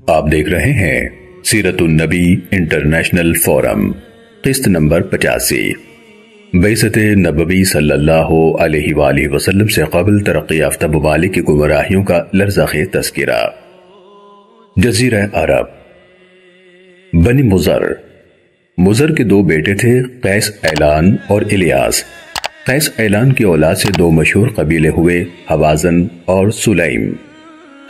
آپ دیکھ رہے ہیں سیرت النبی انٹرنیشنل فورم، قسط نمبر 85۔ بعثت نبوی صلی اللہ علیہ وآلہ وسلم سے قبل ترقی یافتہ ممالک کی گمراہیوں کا لرزہ خیز تذکرہ۔ جزیرہ عرب۔ بنی مضر کے دو بیٹے تھے، قیس ایلان اور الیاس۔ قیس ایلان کی اولاد سے دو مشہور قبیلے ہوئے، حوازن اور سلیم۔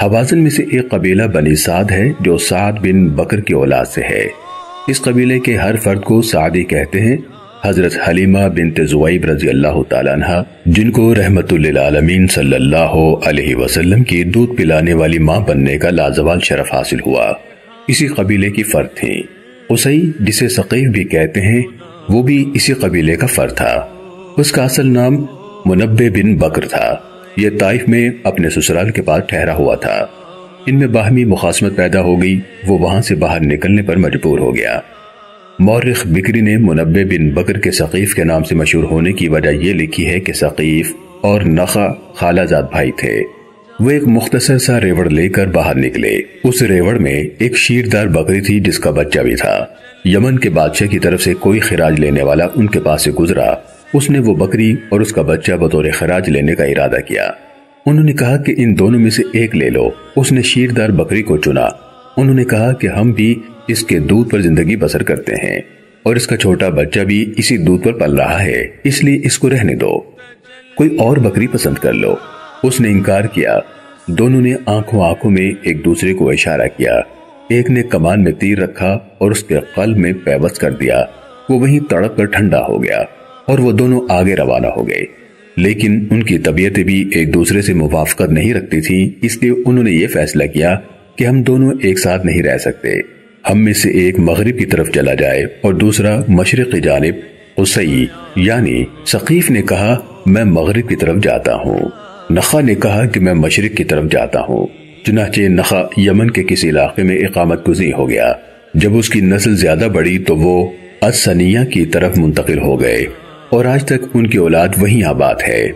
حوازن میں سے ایک قبیلہ بنی سعد ہے جو سعد بن بکر کی اولاد سے ہے۔ اس قبیلے کے ہر فرد کو سعدی کہتے ہیں۔ حضرت حلیمہ بنت زویب رضی اللہ تعالیٰ عنہ، جن کو رحمت للعالمین صلی اللہ علیہ وسلم کی دودھ پلانے والی ماں بننے کا لازوال شرف حاصل ہوا، اسی قبیلے کی فرد تھیں۔ قصی، جسے ثقیف بھی کہتے ہیں، وہ بھی اسی قبیلے کا فرد تھا۔ اس کا اصل نام منبع بن بکر تھا۔ یہ طائف میں اپنے سسرال کے پاس ٹھہرا ہوا تھا۔ ان میں باہمی مخاصمت پیدا ہو گئی، وہ وہاں سے باہر نکلنے پر مجبور ہو گیا۔ مورخ بکری نے منبع بن بکر کے ثقیف کے نام سے مشہور ہونے کی وجہ یہ لکھی ہے کہ ثقیف اور نخع خالہ زاد بھائی تھے۔ وہ ایک مختصر سا ریوڑ لے کر باہر نکلے۔ اس ریوڑ میں ایک شیردار بکری تھی جس کا بچہ بھی تھا۔ یمن کے بادشاہ کی طرف سے کوئی خراج لینے والا ان کے پاس سے گزرا۔ اس نے وہ بکری اور اس کا بچہ بطور خراج لینے کا ارادہ کیا۔ انہوں نے کہا کہ ان دونوں میں سے ایک لے لو۔ اس نے شیردار بکری کو چنا۔ انہوں نے کہا کہ ہم بھی اس کے دودھ پر زندگی بسر کرتے ہیں اور اس کا چھوٹا بچہ بھی اسی دودھ پر پل رہا ہے، اس لیے اس کو رہنے دو، کوئی اور بکری پسند کر لو۔ اس نے انکار کیا۔ دونوں نے آنکھوں میں ایک دوسرے کو اشارہ کیا۔ ایک نے کمان میں تیر رکھا اور اس کے قلب میں پیوست کر دیا۔ وہ وہیں تڑپ کر ٹھنڈا ہو گیا اور وہ دونوں آگے روانہ ہو گئے، لیکن ان کی طبیعتیں بھی ایک دوسرے سے موافقت نہیں رکھتی تھیں، اس لیے انہوں نے یہ فیصلہ کیا کہ ہم دونوں ایک ساتھ نہیں رہ سکتے۔ ہم میں سے ایک مغرب کی طرف چلا جائے اور دوسرا مشرق کی جانب۔ قصی یعنی ثقیف نے کہا میں مغرب کی طرف جاتا ہوں۔ نخع نے کہا کہ میں مشرق کی طرف جاتا ہوں۔ چنانچہ نخع یمن کے کسی علاقے میں اقامت گزین ہو گیا۔ جب اس کی نسل زیادہ بڑھی تو وہ السنیہ کی طرف منتقل ہو گئے اور آج تک ان کی اولاد وہیں آباد ہے۔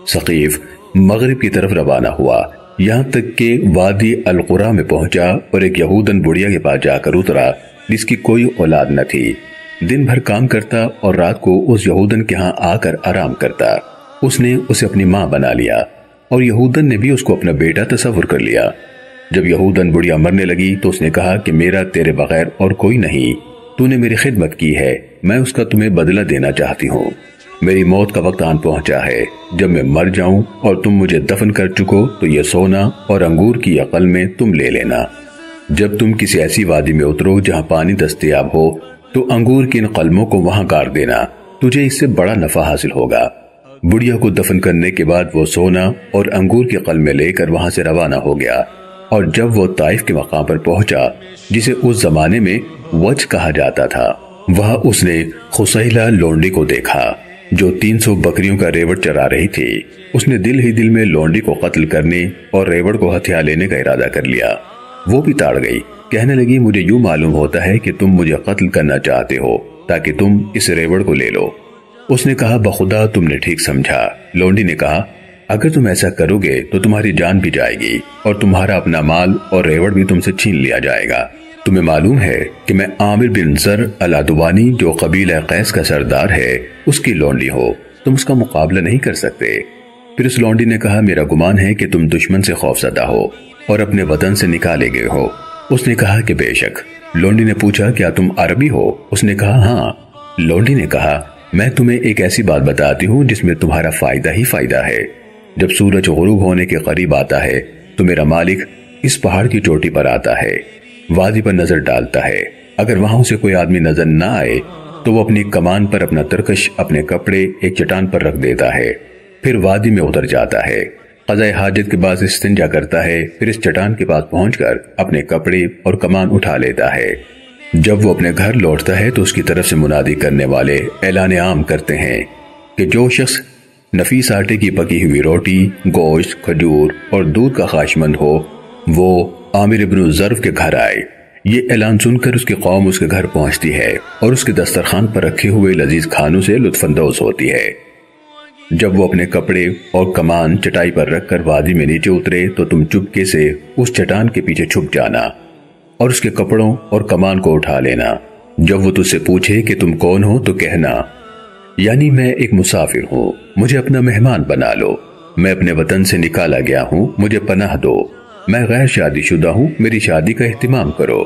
ثقیف مغرب کی طرف روانہ ہوا، یہاں تک کہ وادی القرا میں پہنچا اور ایک یہودن بڑھیا کے پاس جا کر اترا جس کی کوئی اولاد نہ تھی۔ دن بھر کام کرتا اور رات کو اس یہودن کے ہاں آ کر آرام کرتا۔ اس نے اسے اپنی ماں بنا لیا اور یہودن نے بھی اس کو اپنا بیٹا تصور کر لیا۔ جب یہودن بڑھیا مرنے لگی تو اس نے کہا کہ میرا تیرے بغیر اور کوئی نہیں، تو نے میری خدمت کی ہے، میں اس کا تمہیں بدلہ دینا چاہتی ہوں۔ میری موت کا وقت آن پہنچا ہے، جب میں مر جاؤں اور تم مجھے دفن کر چکو تو یہ سونا اور انگور کی عقل میں تم لے لینا۔ جب تم کسی ایسی وادی میں اترو جہاں پانی دستیاب ہو تو انگور کی ان قلموں کو وہاں گاڑ دینا، تجھے اس سے بڑا نفع حاصل ہوگا۔ بڑھیا کو دفن کرنے کے بعد وہ سونا اور انگور کی قلمیں لے کر وہاں سے روانہ ہو گیا، اور جب وہ طائف کے مقام پر پہنچا جسے اس زمانے میں وج کہا جاتا تھا، وہاں اس نے خسیلہ لونڈی کو دیکھا جو 300 بکریوں کا ریوڑ چرا رہی تھی۔ اس نے دل ہی دل میں لونڈی کو قتل کرنے اور ریوڑ کو ہتھیا لینے کا ارادہ کر لیا۔ وہ بھی تاڑ گئی، کہنے لگی مجھے یوں معلوم ہوتا ہے کہ تم مجھے قتل کرنا چاہتے ہو تاکہ تم اس ریوڑ کو لے لو۔ اس نے کہا بخدا تم نے ٹھیک سمجھا۔ لونڈی نے کہا اگر تم ایسا کرو گے تو تمہاری جان بھی جائے گی اور تمہارا اپنا مال اور ریوڑ بھی تم سے چھین لیا جائے گا۔ تمہیں معلوم ہے کہ میں عامر بن زر العدوانی جو قبیلہ قیس کا سردار ہے اس کی لونڈی ہو، تم اس کا مقابلہ نہیں کر سکتے۔ پھر اس لونڈی نے کہا میرا گمان ہے کہ تم دشمن سے خوف زدہ ہو اور اپنے وطن سے نکالے گئے ہو۔ اس نے کہا کہ بے شک۔ لونڈی نے پوچھا کیا تم عربی ہو؟ اس نے کہا ہاں۔ لونڈی نے کہا میں تمہیں ایک ایسی بات بتاتی ہوں جس میں تمہارا فائدہ ہی فائدہ ہے۔ جب سورج غروب ہونے کے قریب آتا ہے تو میرا مالک اس پہاڑ کی چوٹی پر آتا ہے، وادی پر نظر ڈالتا ہے۔ اگر وہاں سے کوئی آدمی نظر نہ آئے تو وہ اپنی کمان پر اپنا ترکش اپنے کپڑے ایک چٹان پر رکھ دیتا ہے، پھر وادی میں اتر جاتا ہے، قضاء حاجت کے بعد استنجا کرتا ہے، پھر اس چٹان کے پاس پہنچ کر اپنے کپڑے اور کمان اٹھا لیتا ہے۔ جب وہ اپنے گھر لوٹتا ہے تو اس کی طرف سے منادی کرنے والے اعلان عام کرتے ہیں کہ جو شخص نفیس آٹے کی پکی ہوئی روٹی، گوشت، کھجور اور دودھ کا خواہشمند ہو وہ عامر ابن ظرف کے گھر آئے۔ یہ اعلان سن کر اس کی قوم اس کے گھر پہنچتی ہے اور اس کے دسترخوان پر رکھے ہوئے لذیذ کھانوں سے لطف اندوز ہوتی ہے۔ جب وہ اپنے کپڑے اور کمان چٹائی پر رکھ کر وادی میں نیچے اترے تو تم چپکے سے اس چٹان کے پیچھے چھپ جانا۔ اور اس کے کپڑوں اور کمان کو اٹھا لینا۔ جب وہ تجھ سے پوچھے کہ تم کون ہو تو کہنا، یعنی میں ایک مسافر ہوں، مجھے اپنا مہمان بنا لو، میں اپنے وطن سے نکالا گیا ہوں، مجھے پناہ دو، میں غیر شادی شدہ ہوں، میری شادی کا اہتمام کرو۔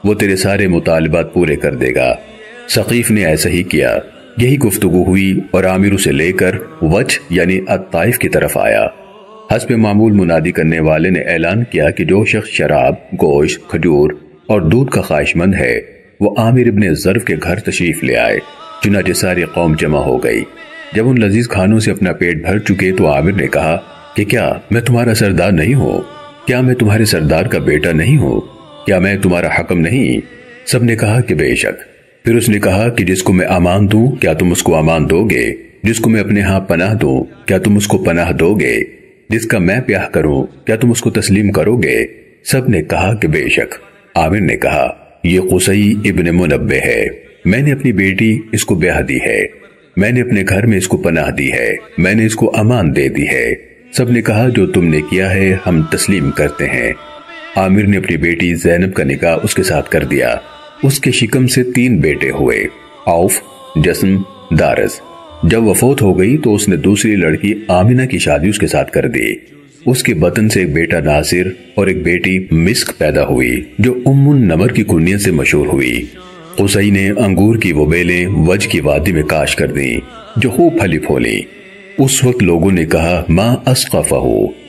وہ تیرے سارے مطالبات پورے کر دے گا۔ ثقیف نے ایسا ہی کیا۔ یہی گفتگو ہوئی اور عامر اسے لے کر وجھ یعنی الطائف کی طرف آیا۔ حسب معمول منادی کرنے والے نے اعلان کیا کہ جو شخص شراب، گوشت، کھجور اور دودھ کا خواہش مند ہے وہ عامر ابن ظرف کے گھر تشریف لے آئے۔ چنانچہ ساری قوم جمع ہو گئی۔ جب ان لذیذ کھانوں سے اپنا پیٹ بھر چکے تو عامر نے کہا کہ کیا میں تمہارا سردار نہیں ہوں؟ کیا میں تمہارے سردار کا بیٹا نہیں ہوں؟ کیا میں تمہارا حکم نہیں؟ سب نے کہا کہ بے شک۔ پھر اس نے کہا کہ جس کو میں امان دوں کیا تم اس کو امان دو گے؟ جس کو میں اپنے ہاں پناہ دوں کیا تم اس کو پناہ دو گے؟ جس کا میں پیاہ کروں کیا تم اس کو تسلیم کرو گے؟ سب نے کہا کہ بے شک۔ عامر نے کہا یہ قصی ابن منبہ ہے، میں نے اپنی بیٹی اس کو بیاہ دی ہے، میں نے اپنے گھر میں اس کو پناہ دی ہے، میں نے اس کو امان دے دی ہے۔ سب نے کہا جو تم نے کیا ہے ہم تسلیم کرتے ہیں۔ عامر نے اپنی بیٹی زینب کا نکاح اس کے ساتھ کر دیا۔ اس کے شکم سے 3 بیٹے ہوئے، عوف، جسم، دارز۔ جب وہ فوت ہو گئی تو اس نے دوسری لڑکی آمنہ کی شادی اس کے ساتھ کر دی۔ اس کے بطن سے ایک بیٹا ناصر اور ایک بیٹی مسک پیدا ہوئی جو ام النمر کی کنیت سے مشہور ہوئی۔ قصی نے انگور کی وہ بیلیں وجھ کی وادی میں کاش کر دیں جو خوب پھلی پھولی۔ اس وقت لوگوں نے کہا ما اسقفہ،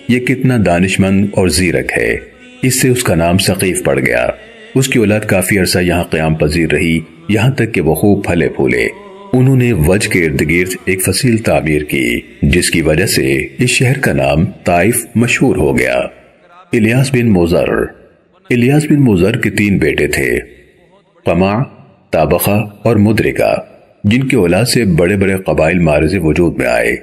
یہ کتنا دانشمند اور زیرک ہے، اس سے اس کا نام ثقیف پڑ گیا۔ اس کی اولاد کافی عرصہ یہاں قیام پذیر رہی، یہاں تک کہ وہ خوب پھلے پھولے۔ انہوں نے وجھ کے ارد گرد ایک فصیل تعمیر کی جس کی وجہ سے اس شہر کا نام طائف مشہور ہو گیا۔ الیاس بن موزر۔ الیاس بن موزر کے 3 بیٹے تھے، قمع، طابخہ اور مدرکہ، جن کی اولاد سے بڑے بڑے قبائل معرض وجود میں آئے۔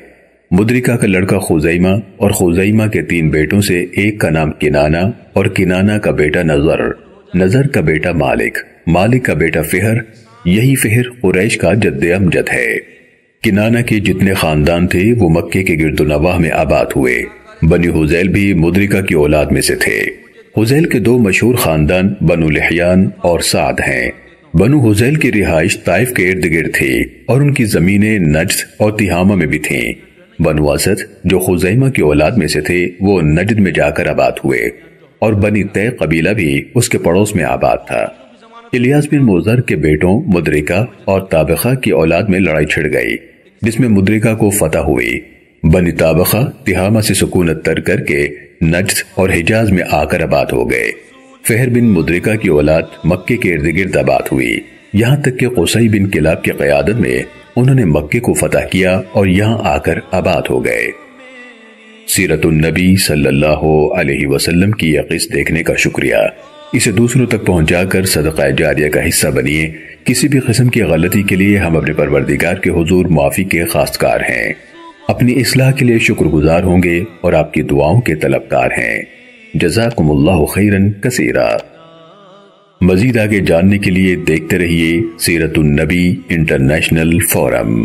مدرکہ کا لڑکا خزیمہ اور خزیمہ کے 3 بیٹوں سے ایک کا نام کنانہ اور کنانہ کا بیٹا نظر، نظر کا بیٹا مالک، مالک کا بیٹا فہر، یہی فہر قریش کا جد امجد ہے۔ کنانہ کے جتنے خاندان تھے وہ مکے کے گرد و نواح میں آباد ہوئے۔ بنی حذیل بھی مدرکہ کی اولاد میں سے تھے۔ حذیل کے 2 مشہور خاندان بنو لحیان اور سعد ہیں۔ بنو حذیل کی رہائش طائف کے ارد گرد تھی اور ان کی زمینیں نجد اور تہامہ میں بھی تھیں۔ بنو اسد جو خزیمہ کی اولاد میں سے تھے وہ نجد میں جا کر آباد ہوئے اور بنی تے قبیلہ بھی اس کے پڑوس میں آباد تھا۔ الیاس بن موزر کے بیٹوں مدرکہ اور طابخہ کی اولاد میں لڑائی چھڑ گئی جس میں مدرکہ کو فتح ہوئی۔ بنی طابخہ تہامہ سے سکونت تر کر کے نجد اور حجاز میں آ کر آباد ہو گئے۔ فہر بن مدرکہ کی اولاد مکے کے ارد گرد آباد ہوئی، یہاں تک کہ قصی بن کلاب کی قیادت میں انہوں نے مکے کو فتح کیا اور یہاں آ کر آباد ہو گئے۔ سیرت النبی صلی اللہ علیہ وسلم کی یہ قصہ دیکھنے کا شکریہ۔ اسے دوسروں تک پہنچا کر صدقہ جاریہ کا حصہ بنیے۔ کسی بھی قسم کی غلطی کے لیے ہم اپنے پروردگار کے حضور معافی کے خواستگار ہیں، اپنی اصلاح کے لیے شکر گزار ہوں گے اور آپ کی دعاؤں کے طلبکار ہیں۔ جزاکم اللہ خیرا کثیرا۔ مزید آگے جاننے کے لیے دیکھتے رہیے سیرت النبی انٹرنیشنل فورم۔